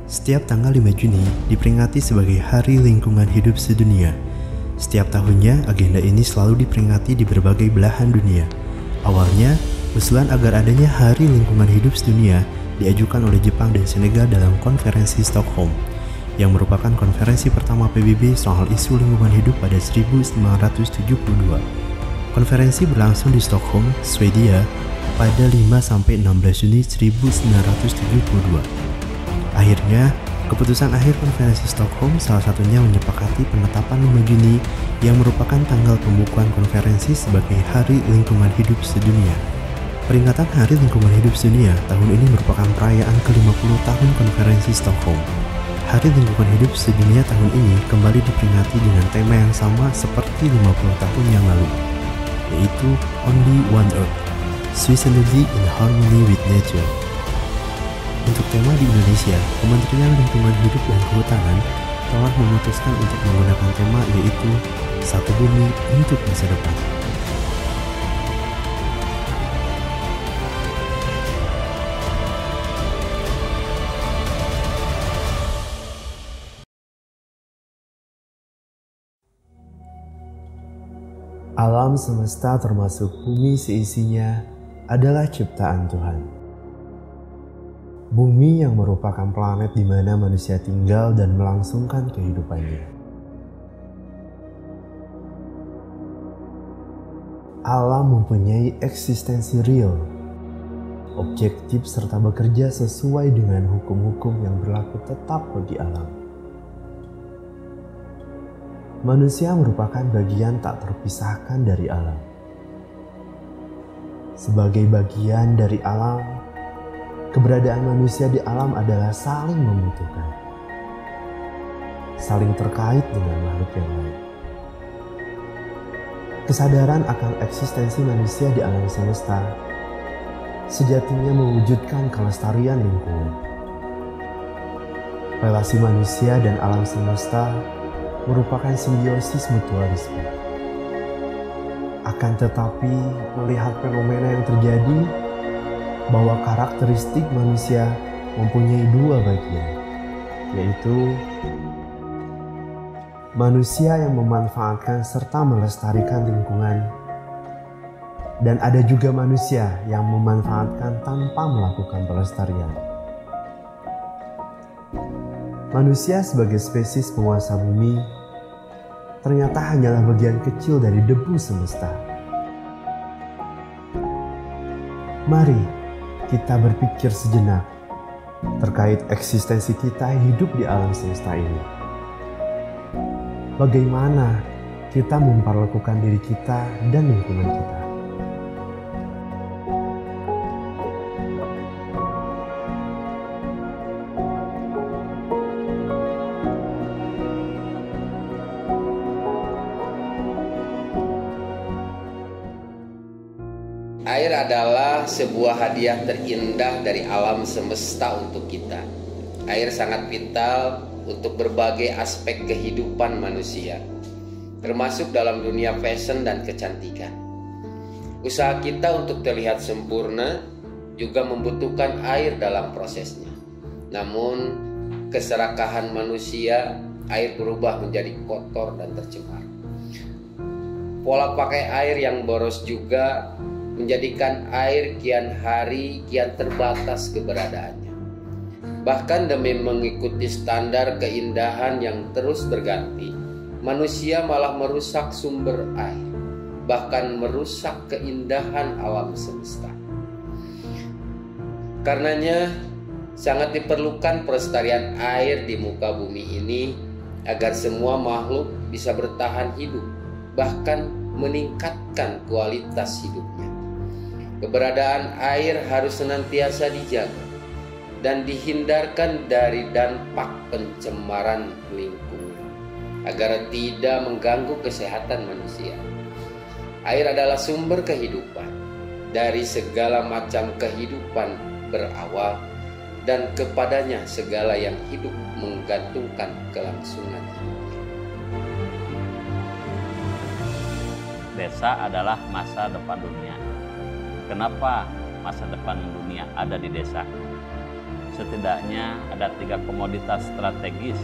Setiap tanggal 5 Juni diperingati sebagai Hari Lingkungan Hidup Sedunia. Setiap tahunnya, agenda ini selalu diperingati di berbagai belahan dunia. Awalnya, usulan agar adanya Hari Lingkungan Hidup Sedunia diajukan oleh Jepang dan Senegal dalam konferensi Stockholm, yang merupakan konferensi pertama PBB soal isu lingkungan hidup pada 1972. Konferensi berlangsung di Stockholm, Swedia, pada 5-16 Juni 1972. Akhirnya, keputusan akhir konferensi Stockholm salah satunya menyepakati penetapan 5 Juni yang merupakan tanggal pembukuan konferensi sebagai Hari Lingkungan Hidup Sedunia. Peringatan Hari Lingkungan Hidup Sedunia tahun ini merupakan perayaan ke-50 tahun konferensi Stockholm. Hari Lingkungan Hidup Sedunia tahun ini kembali diperingati dengan tema yang sama seperti 50 tahun yang lalu, yaitu Only One Earth, Sustainability in Harmony with Nature. Untuk tema di Indonesia, Kementerian Lingkungan Hidup dan Kehutanan telah memutuskan untuk menggunakan tema yaitu Satu Bumi untuk Masa Depan. Alam semesta termasuk bumi seisinya adalah ciptaan Tuhan. Bumi yang merupakan planet di mana manusia tinggal dan melangsungkan kehidupannya. Alam mempunyai eksistensi real, objektif serta bekerja sesuai dengan hukum-hukum yang berlaku tetap bagi alam. Manusia merupakan bagian tak terpisahkan dari alam. Sebagai bagian dari alam, keberadaan manusia di alam adalah saling membutuhkan, saling terkait dengan makhluk yang lain. Kesadaran akan eksistensi manusia di alam semesta sejatinya mewujudkan kelestarian lingkungan. Relasi manusia dan alam semesta merupakan simbiosis mutualisme. Akan tetapi, melihat fenomena yang terjadi, bahwa karakteristik manusia mempunyai dua bagian, yaitu manusia yang memanfaatkan serta melestarikan lingkungan, dan ada juga manusia yang memanfaatkan tanpa melakukan pelestarian. Manusia sebagai spesies penguasa bumi ternyata hanyalah bagian kecil dari debu semesta. Mari kita berpikir sejenak terkait eksistensi kita hidup di alam semesta ini. Bagaimana kita memperlakukan diri kita dan lingkungan kita? Air adalah sebuah hadiah terindah dari alam semesta untuk kita. Air sangat vital untuk berbagai aspek kehidupan manusia, termasuk dalam dunia fashion dan kecantikan. Usaha kita untuk terlihat sempurna juga membutuhkan air dalam prosesnya. Namun, keserakahan manusia, air berubah menjadi kotor dan tercemar. Pola pakai air yang boros juga menjadikan air kian hari kian terbatas keberadaannya. Bahkan demi mengikuti standar keindahan yang terus berganti, manusia malah merusak sumber air, bahkan merusak keindahan alam semesta. Karenanya, sangat diperlukan pelestarian air di muka bumi ini agar semua makhluk bisa bertahan hidup, bahkan meningkatkan kualitas hidupnya. Keberadaan air harus senantiasa dijaga dan dihindarkan dari dampak pencemaran lingkungan agar tidak mengganggu kesehatan manusia. Air adalah sumber kehidupan. Dari segala macam kehidupan berawal dan kepadanya segala yang hidup menggantungkan kelangsungan hidupnya. Desa adalah masa depan dunia. Kenapa masa depan dunia ada di desa? setidaknya ada 3 komoditas strategis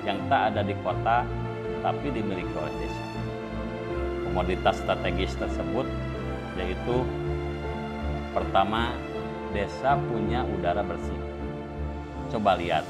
yang tak ada di kota tapi dimiliki oleh desa. Komoditas strategis tersebut yaitu pertama, desa punya udara bersih. Coba lihat,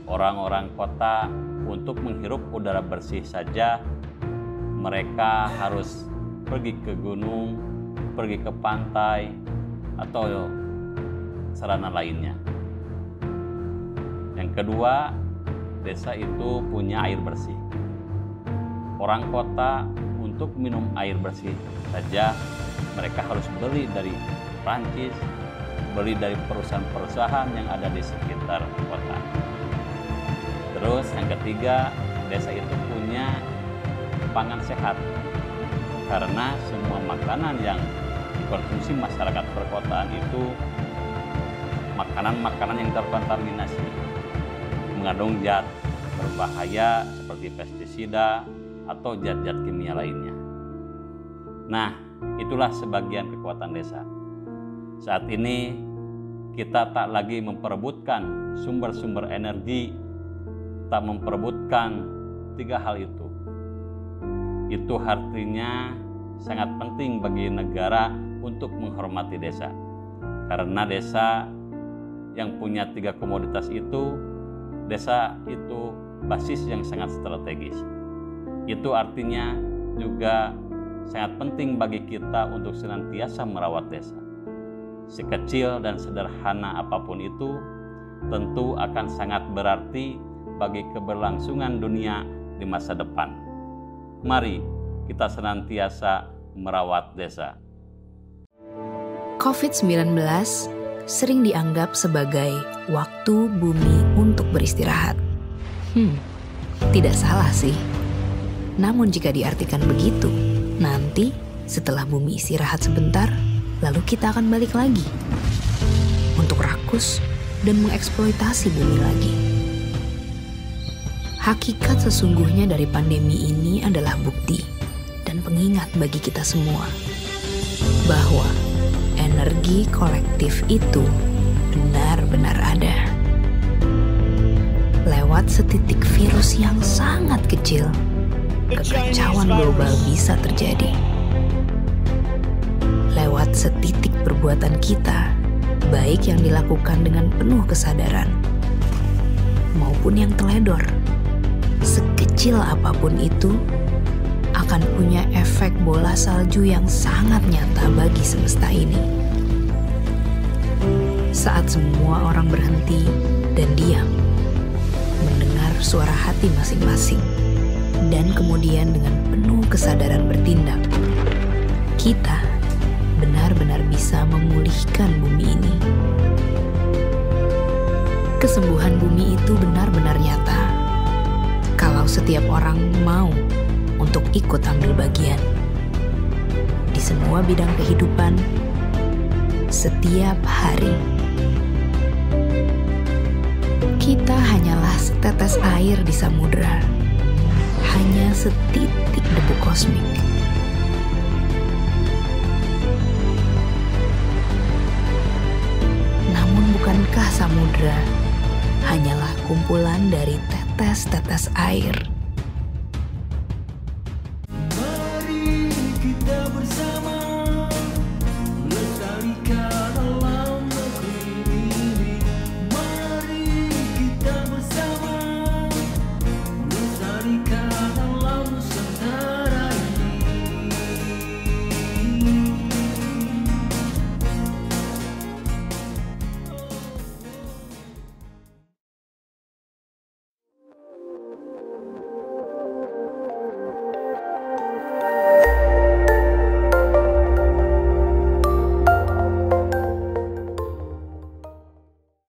orang-orang kota untuk menghirup udara bersih saja mereka harus pergi ke gunung, pergi ke pantai, atau sarana lainnya. Yang kedua, desa itu punya air bersih. Orang kota untuk minum air bersih saja mereka harus beli dari Prancis, beli dari perusahaan-perusahaan yang ada di sekitar kota. Terus yang ketiga, desa itu punya pangan sehat. Karena semua makanan yang dikonsumsi masyarakat perkotaan itu makanan-makanan yang terkontaminasi, mengandung zat berbahaya seperti pestisida atau zat-zat kimia lainnya. Nah, itulah sebagian kekuatan desa. Saat ini kita tak lagi memperebutkan sumber-sumber energi, tak memperebutkan 3 hal itu. Itu artinya sangat penting bagi negara untuk menghormati desa. Karena desa yang punya 3 komoditas itu, desa itu basis yang sangat strategis. Itu artinya juga sangat penting bagi kita untuk senantiasa merawat desa. Sekecil dan sederhana apapun itu, tentu akan sangat berarti bagi keberlangsungan dunia di masa depan. Mari kita senantiasa merawat desa. COVID-19 sering dianggap sebagai waktu bumi untuk beristirahat. Tidak salah sih. Namun jika diartikan begitu, nanti setelah bumi istirahat sebentar, lalu kita akan balik lagi untuk rakus dan mengeksploitasi bumi lagi. Hakikat sesungguhnya dari pandemi ini adalah bukti dan pengingat bagi kita semua bahwa energi kolektif itu benar-benar ada. Lewat setitik virus yang sangat kecil, kekacauan global bisa terjadi. Lewat setitik perbuatan kita, baik yang dilakukan dengan penuh kesadaran maupun yang teledor, sekecil apapun itu, akan punya efek bola salju yang sangat nyata bagi semesta ini. Saat semua orang berhenti dan diam, mendengar suara hati masing-masing, dan kemudian dengan penuh kesadaran bertindak, kita benar-benar bisa memulihkan bumi ini. Kesembuhan bumi itu benar-benar nyata kalau setiap orang mau untuk ikut ambil bagian di semua bidang kehidupan setiap hari. Kita hanyalah setetes air di samudera, hanya setitik debu kosmik. Namun bukankah samudera hanyalah kumpulan dari tetes-tetes air